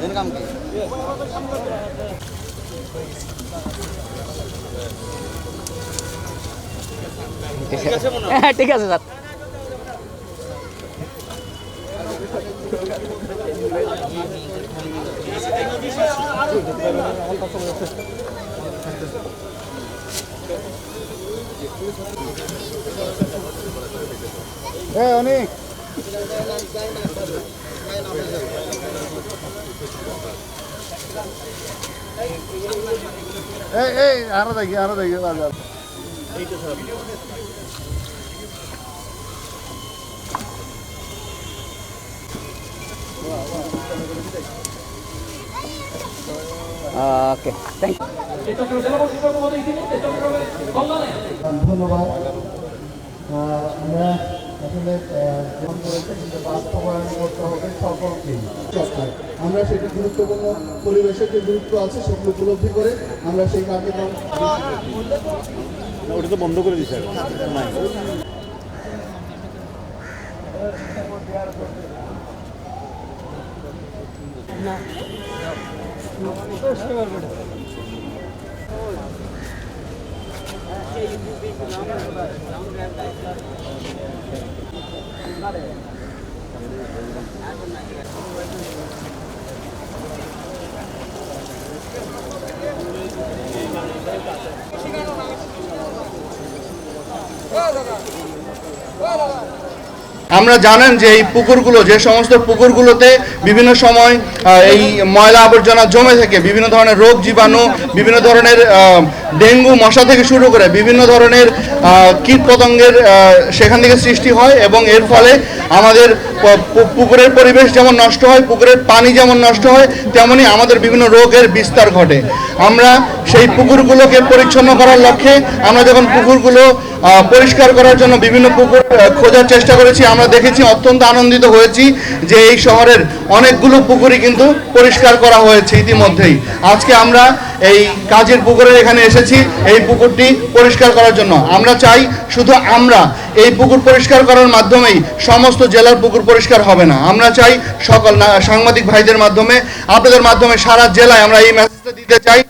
Income কি ঠিক আছে স্যার। অনেক আরো দেখি বাজার ওকে, থ্যাংক ইউ। ধন্যবাদ। আমরা আসলে গ্রহণ করেছি, কিন্তু বাস্তবায়ন করতে হবে সকলকে। আমরা সেটি গুরুত্বপূর্ণ, পরিবেশের যে গুরুত্ব আছে সেগুলো উপলব্ধি করে আমরা সেই কার্যক্রম। ওটা তো বন্ধ করে দিচ্ছে আমরা জানেন যে এই পুকুরগুলো, যে সমস্ত পুকুরগুলোতে বিভিন্ন সময় এই ময়লা আবর্জনা জমে থেকে বিভিন্ন ধরনের রোগ জীবাণু, বিভিন্ন ধরনের ডেঙ্গু মশা থেকে শুরু করে বিভিন্ন ধরনের কীট পতঙ্গের সেখান থেকে সৃষ্টি হয়, এবং এর ফলে আমাদের পুকুরের পরিবেশ যেমন নষ্ট হয়, পুকুরের পানি যেমন নষ্ট হয়, তেমনি আমাদের বিভিন্ন রোগের বিস্তার ঘটে। আমরা সেই পুকুরগুলোকে পরিচ্ছন্ন করার লক্ষ্যে আমরা যখন পুকুরগুলো পরিষ্কার করার জন্য বিভিন্ন পুকুর খোঁজার চেষ্টা করেছি, আমরা দেখেছি, অত্যন্ত আনন্দিত হয়েছি যে এই শহরের অনেকগুলো পুকুরই কিন্তু পরিষ্কার করা হয়েছে ইতিমধ্যেই। আজকে আমরা এই কাজের পুকুরের এখানে এসেছি এই পুকুরটি পরিষ্কার করার জন্য। আমরা চাই শুধু আমরা এই পুকুর পরিষ্কার করার মাধ্যমেই সমস্ত জেলার পুকুর পরিষ্কার হবে না। আমরা চাই সকল সাংবাদিক ভাইদের মাধ্যমে, আপনাদের মাধ্যমে সারা জেলায় আমরা এই মেসেজটা দিতে চাই